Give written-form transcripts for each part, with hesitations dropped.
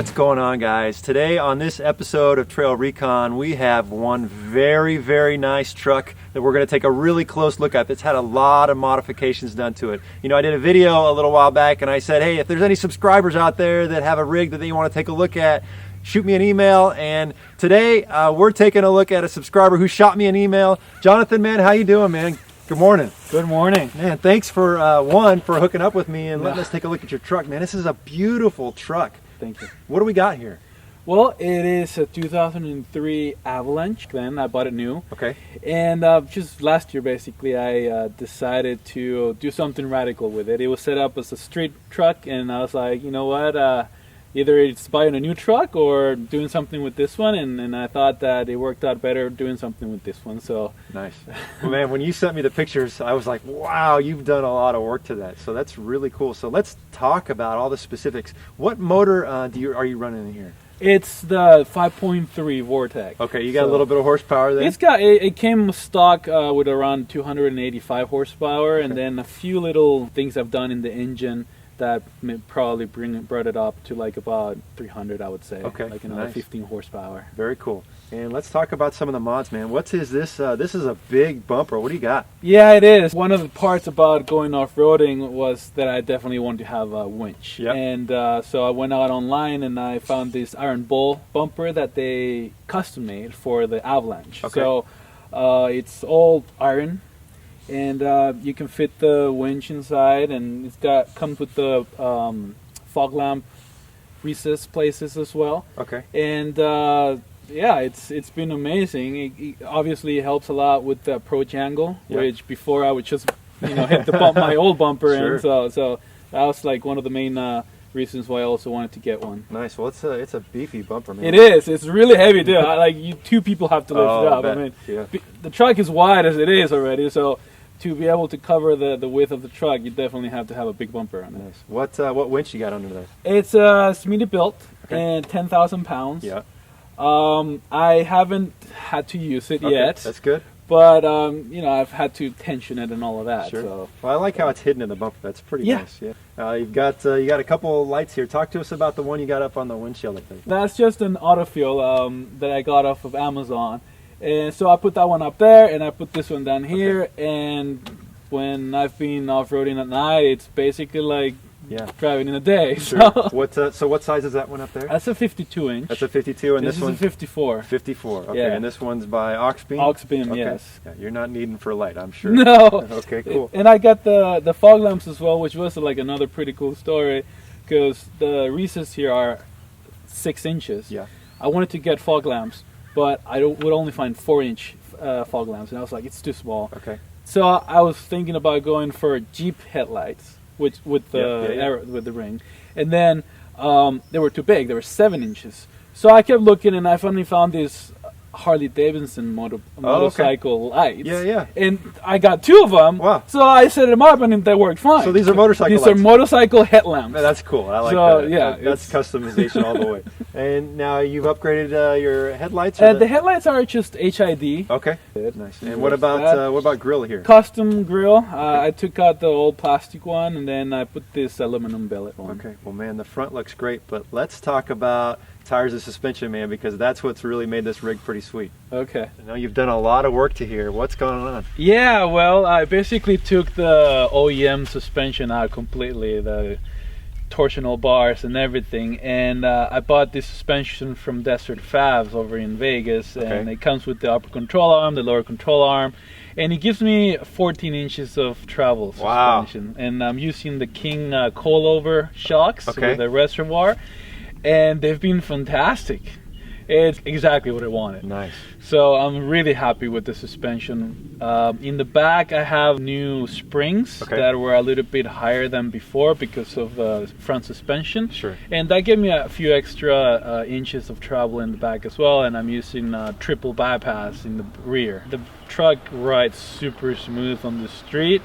What's going on, guys? Today on this episode of TrailRecon, we have one very nice truck that we're going to take a really close look at. It's had a lot of modifications done to it. You know, I did a video a little while back and I said, hey, if there's any subscribers out there that have a rig that you want to take a look at, shoot me an email. And today we're taking a look at a subscriber who shot me an email. Jonathan, man, how you doing, man? Good morning. Good morning. Man, thanks for for hooking up with me and letting us take a look at your truck, man. This is a beautiful truck. Thank you. What do we got here? Well, it is a 2003 Avalanche. Then I bought it new. Okay. And just last year, basically, I decided to do something radical with it. It was set up as a street truck, and I was like, you know what? Either it's buying a new truck or doing something with this one, and I thought that it worked out better doing something with this one. So nice. Well, man, when you sent me the pictures, I was like, wow, you've done a lot of work to that. So that's really cool. So let's talk about all the specifics. What motor are you running in here? It's the 5.3 Vortex. Okay, you got a little bit of horsepower there? It came stock with around 285 horsepower, and then a few little things I've done in the engine that probably brought it up to like about 300, I would say. Okay, like another 15 horsepower. Very cool. And let's talk about some of the mods, man. What is this? This is a big bumper. What do you got? Yeah, it is. One of the parts about going off-roading was that I definitely wanted to have a winch. Yep. And so I went out online and I found this iron bowl bumper that they custom made for the Avalanche. Okay. So it's all iron. And you can fit the winch inside, and comes with the fog lamp recess places as well. Okay. And yeah, it's been amazing. It obviously helps a lot with the approach angle, which before I would just hit my old bumper, and so that was like one of the main reasons why I also wanted to get one. Nice. Well, it's a beefy bumper, man. It is. It's really heavy too. Two people have to lift it up. I mean, the truck is wide as it is already, so to be able to cover the width of the truck, you definitely have to have a big bumper on it. Nice. What winch you got under there? It's a Smittybilt and 10,000 pounds. Yeah. I haven't had to use it yet. That's good. But I've had to tension it and all of that. Sure. So. Well, I like how it's hidden in the bumper. That's pretty nice. Yeah. You got a couple of lights here. Talk to us about the one you got up on the windshield, I think. That's just an autofuel that I got off of Amazon. And so I put that one up there, and I put this one down here. And when I've been off-roading at night, it's basically like driving in the day. Sure. So what size is that one up there? That's a 52 inch. That's a 52, and this one's a 54. 54. Okay, and this one's by Auxbeam. Auxbeam, yes. Yeah, you're not needing for light, I'm sure. No. Okay, cool. And I got the fog lamps as well, which was like another pretty cool story, because the recesses here are 6 inches. Yeah. I wanted to get fog lamps, but I would only find 4-inch fog lamps, and I was like, it's too small. Okay. So I was thinking about going for Jeep headlights, with the ring, and then they were too big. They were 7 inches. So I kept looking, and I finally found these harley davidson motorcycle lights. Yeah. And I got 2 of them. Wow. So I set them up, and they worked fine. So these are motorcycle lights. These are motorcycle headlamps. Man, that's cool. I like that. Yeah, that's customization all the way. And now you've upgraded your headlights? The headlights are just HID. Okay. Nice. And what about grill here? Custom grill. I took out the old plastic one, and then I put this aluminum billet one. Okay. Well, man, the front looks great, but let's talk about tires and suspension, man, because that's what's really made this rig pretty sweet. Okay. I know you've done a lot of work to here. What's going on? Yeah, well, I basically took the OEM suspension out completely, the torsional bars and everything, and I bought this suspension from Desert Favs over in Vegas, and it comes with the upper control arm, the lower control arm, and it gives me 14 inches of travel suspension. And I'm using the King coilover shocks with the reservoir, and they've been fantastic. It's exactly what I wanted. Nice. So I'm really happy with the suspension. In the back, I have new springs that were a little bit higher than before because of front suspension. Sure. And that gave me a few extra inches of travel in the back as well. And I'm using triple bypass in the rear. The truck rides super smooth on the street,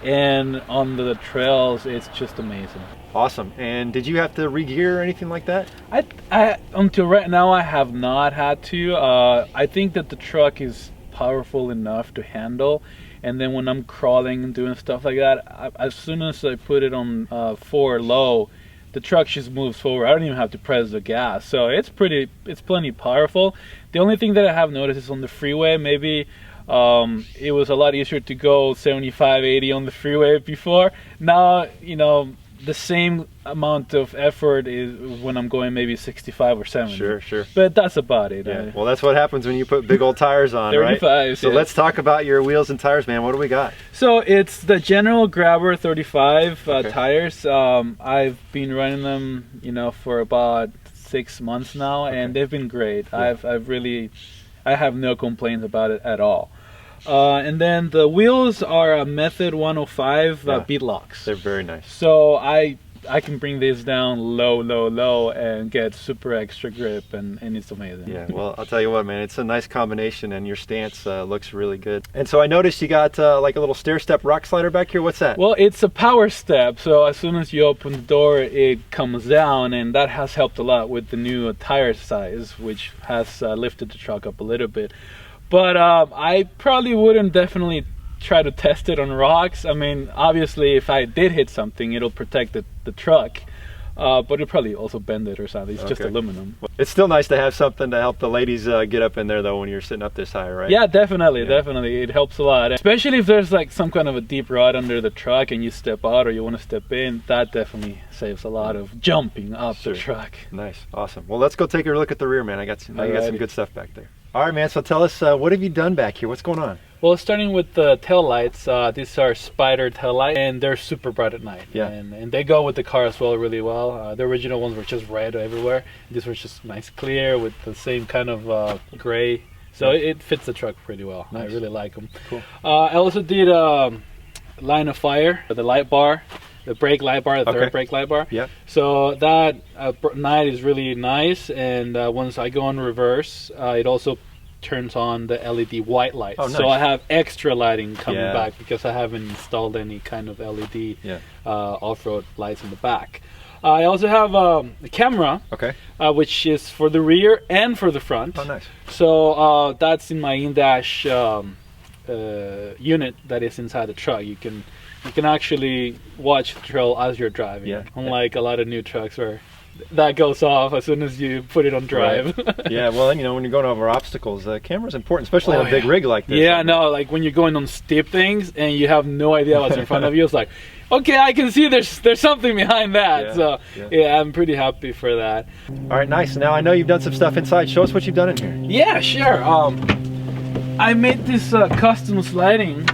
and on the trails, it's just amazing. Awesome. And did you have to re-gear or anything like that? I until right now I have not had to. I think that the truck is powerful enough to handle, and then when I'm crawling and doing stuff like that, as soon as I put it on 4 low, the truck just moves forward. I don't even have to press the gas, so it's plenty powerful. The only thing that I have noticed is on the freeway, maybe it was a lot easier to go 75, 80 on the freeway before. Now, you know, the same amount of effort is when I'm going maybe 65 or 70. Sure. But that's about it. Yeah. Well, that's what happens when you put big old tires on, 35, right? So yeah. let's talk about your wheels and tires, man. What do we got? So it's the General Grabber 35 Okay. tires. I've been running them, you know, for about 6 months now, and they've been great. Yeah. I have no complaints about it at all. And then the wheels are a Method 105 bead locks. They're very nice. So I can bring this down low and get super extra grip, and it's amazing. Yeah, well, I'll tell you what, man, it's a nice combination, and your stance looks really good. And so I noticed you got like a little stair step rock slider back here. What's that? Well, it's a power step, so as soon as you open the door, it comes down, and that has helped a lot with the new tire size, which has lifted the truck up a little bit. But I probably wouldn't definitely try to test it on rocks. I mean, obviously, if I did hit something, it'll protect the truck, but it'll probably also bend it or something. It's just aluminum. It's still nice to have something to help the ladies get up in there, though, when you're sitting up this high, right? Yeah, definitely. It helps a lot. Especially if there's like some kind of a deep rut under the truck and you step out or you want to step in, that definitely saves a lot of jumping up the truck. Nice, awesome. Well, let's go take a look at the rear, man. I got some good stuff back there. All right, man, so tell us, what have you done back here? What's going on? Well, starting with the tail lights, these are spider tail lights, and they're super bright at night. Yeah. And they go with the car as well really well. The original ones were just red everywhere. These were just nice clear with the same kind of gray. So it fits the truck pretty well. Nice. I really like them. Cool. I also did line of fire, the light bar, the brake light bar, the third brake light bar. Yeah. So that night is really nice, and once I go on reverse, it also turns on the LED white lights. Oh, nice. So I have extra lighting coming back because I haven't installed any kind of LED off-road lights in the back. I also have a camera, which is for the rear and for the front. Oh, nice. So that's in my in-dash unit that is inside the truck. You can actually watch the trail as you're driving. Yeah. Unlike a lot of new trucks where that goes off as soon as you put it on drive. Right. Yeah, well, you know, when you're going over obstacles, the camera's important, especially on a big rig like this. Yeah, no, like when you're going on steep things and you have no idea what's in front of you, it's like, okay, I can see there's something behind that. Yeah, I'm pretty happy for that. All right, nice. Now I know you've done some stuff inside. Show us what you've done in here. Yeah, sure. I made this custom sliding.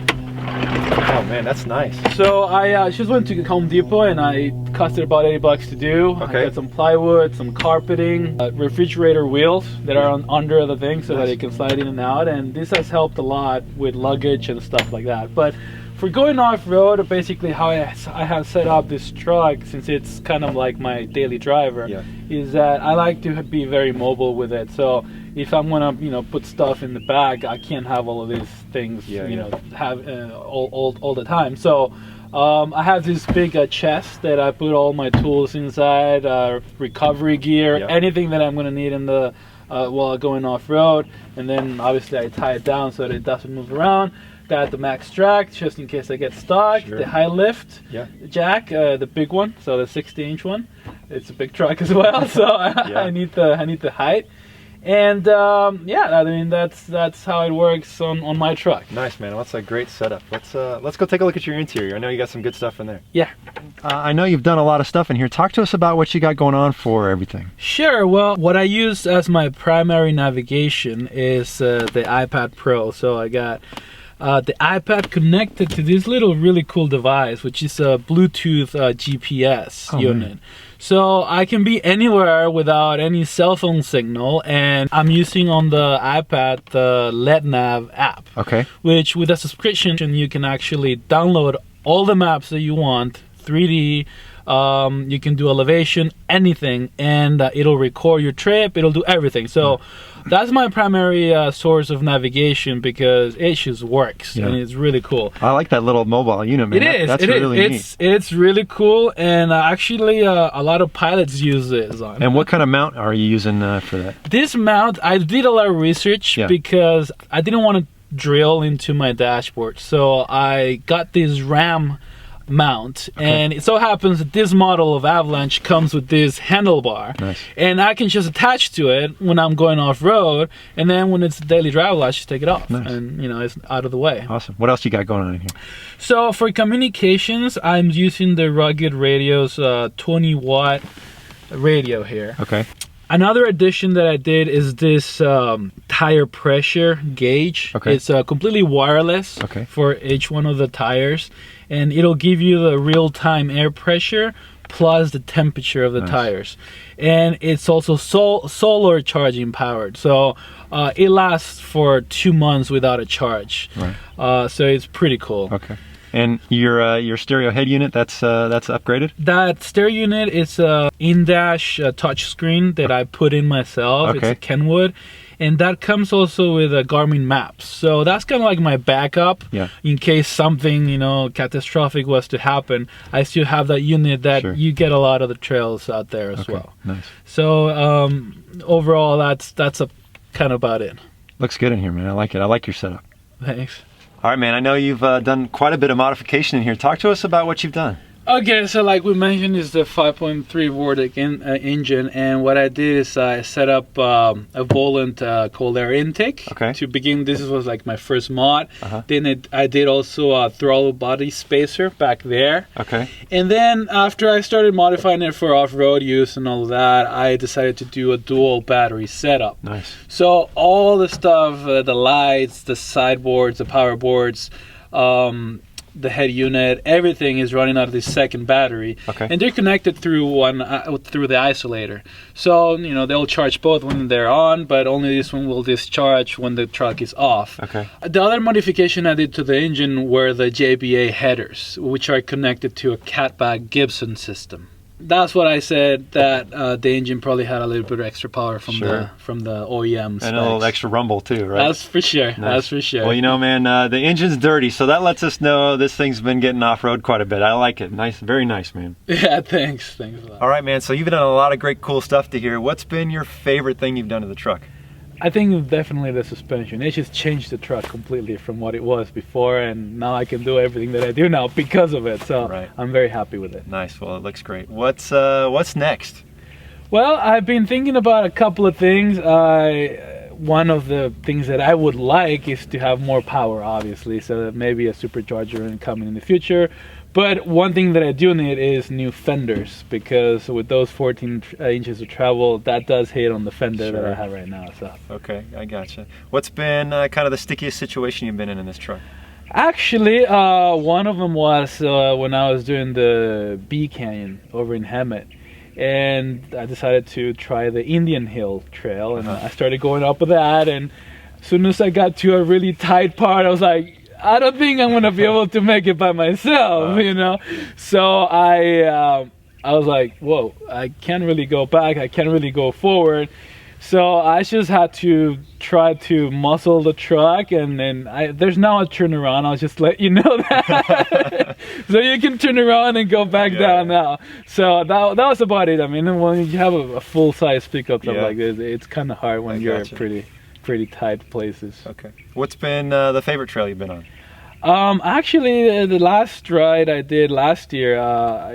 Oh man, that's nice. So I just went to Home Depot and I cost it about $80 to do. I got some plywood, some carpeting, refrigerator wheels that are under the thing so that it can slide in and out. And this has helped a lot with luggage and stuff like that. But for going off-road, basically how I have set up this truck, since it's kind of like my daily driver, is that I like to be very mobile with it. So if I'm gonna, you know, put stuff in the back, I can't have all of these things, you know, have all the time. So I have this big chest that I put all my tools inside, recovery gear, anything that I'm gonna need in the while going off-road, and then obviously I tie it down so that it doesn't move around. Got the max track just in case I get stuck. The high lift jack, the big one, so the 60-inch one. It's a big truck as well, so I need the height. And I mean that's how it works on my truck. Nice, man. Well, that's a great setup. Let's go take a look at your interior. I know you got some good stuff in there. Yeah. I know you've done a lot of stuff in here. Talk to us about what you got going on for everything. Sure. Well, what I use as my primary navigation is the iPad Pro. So I got the iPad connected to this little really cool device, which is a Bluetooth GPS unit. Man. So I can be anywhere without any cell phone signal, and I'm using on the iPad the LedNav app. Which with a subscription you can actually download all the maps that you want, 3D, you can do elevation, anything, and it'll record your trip, it'll do everything. So that's my primary source of navigation because it just works and it's really cool. I like that little mobile unit, man. That's really neat. It's really cool, and actually a lot of pilots use this on. And what kind of mount are you using for that? This mount, I did a lot of research because I didn't want to drill into my dashboard, so I got this RAM mount, and it so happens that this model of Avalanche comes with this handlebar, and I can just attach to it when I'm going off-road, and then when it's daily travel I just take it off, and you know, it's out of the way. Awesome. What else you got going on in here? So for communications, I'm using the Rugged Radio's 20-watt radio here. Okay. Another addition that I did is this tire pressure gauge. Okay. It's completely wireless for each one of the tires, and it'll give you the real-time air pressure plus the temperature of the tires. And it's also solar charging powered, so it lasts for 2 months without a charge. So it's pretty cool. Okay. And your stereo head unit, that's upgraded? That stereo unit is a in-dash touchscreen that I put in myself. It's a Kenwood. And that comes also with a Garmin Maps. So that's kind of like my backup in case something, you know, catastrophic was to happen. I still have that unit that you get a lot of the trails out there as well. Nice. So overall, that's kind of about it. Looks good in here, man. I like it. I like your setup. Thanks. All right, man, I know you've done quite a bit of modification in here. Talk to us about what you've done. Okay, so like we mentioned, is the 5.3 Vortic engine, and what I did is I set up a volant cold air intake to begin. This was like my first mod. Then I did also a throttle body spacer back there. And then after I started modifying it for off-road use and all that, I decided to do a dual battery setup. Nice. So all the stuff, the lights, the sideboards, the power boards, the head unit, everything is running out of this second battery, and they're connected through through the isolator. So you know, they'll charge both when they're on, but only this one will discharge when the truck is off. The other modification I did to the engine were the JBA headers, which are connected to a catback Gibson system. That's what I said, that the engine probably had a little bit of extra power from the OEM specs. And a little extra rumble too, right? That's for sure. Nice. That's for sure. Well, you know, man, the engine's dirty, so that lets us know this thing's been getting off-road quite a bit. I like it. Nice, very nice, man. Yeah, thanks. Thanks a lot. All right, man, so you've done a lot of great cool stuff to here. What's been your favorite thing you've done to the truck? I think definitely the suspension. It just changed the truck completely from what it was before, and now I can do everything that I do now because of it. So I'm very happy with it. Nice. Well, it looks great. What's next? Well, I've been thinking about a couple of things. One of the things that I would like is to have more power, obviously, so that maybe a supercharger coming in the future. But one thing that I do need is new fenders, because with those 14 inches of travel, that does hit on the fender that I have right now. So. Okay, I gotcha. What's been kind of the stickiest situation you've been in this truck? Actually, one of them was when I was doing the B Canyon over in Hemet. And I decided to try the Indian Hill Trail, and I started going up with that, and as soon as I got to a really tight part, I was like, I don't think I'm gonna be able to make it by myself, you know. So I was like, whoa, I can't really go back, I can't really go forward. So I just had to try to muscle the truck, and then there's now a turnaround. I'll just let you know that. So you can turn around and go back down now. So that was about it. I mean, when you have a full-size pickup like this, it's kind of hard when you're pretty tight places. Okay. What's been the favorite trail you've been on? Actually, the last ride I did last year,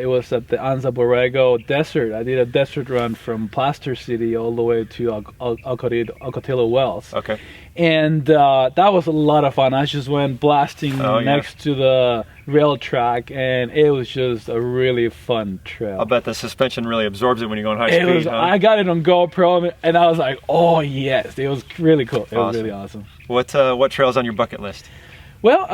it was at the Anza Borrego Desert. I did a desert run from Plaster City all the way to Ocotillo Wells. Okay. And that was a lot of fun. I just went blasting next to the rail track, and it was just a really fun trail. I bet the suspension really absorbs it when you're going high speed. I got it on GoPro, and I was like, oh yes, it was really cool. It was really awesome. What trail's on your bucket list? Well,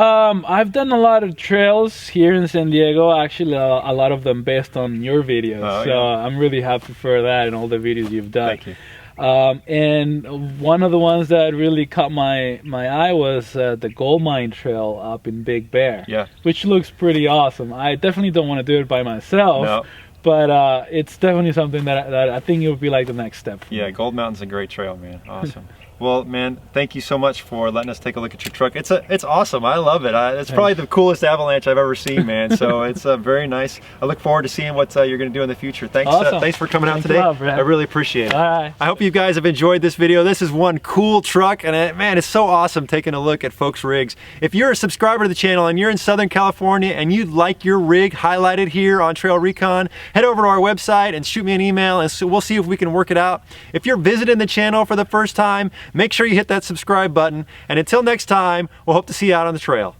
I've done a lot of trails here in San Diego, actually a lot of them based on your videos, so I'm really happy for that and all the videos you've done. Thank you. And one of the ones that really caught my eye was the Gold Mine Trail up in Big Bear, which looks pretty awesome. I definitely don't want to do it by myself, but it's definitely something that I think it would be like the next step for me. Gold Mountain's a great trail, man. Awesome. Well, man, thank you so much for letting us take a look at your truck. It's awesome. I love it. It's probably the coolest Avalanche I've ever seen, man. So it's very nice. I look forward to seeing what you're going to do in the future. Thanks, awesome. Thanks for coming out today. I really appreciate it. All right. I hope you guys have enjoyed this video. This is one cool truck, and man, it's so awesome taking a look at folks' rigs. If you're a subscriber to the channel and you're in Southern California and you'd like your rig highlighted here on TrailRecon, head over to our website and shoot me an email, and so we'll see if we can work it out. If you're visiting the channel for the first time, make sure you hit that subscribe button, and until next time, we'll hope to see you out on the trail.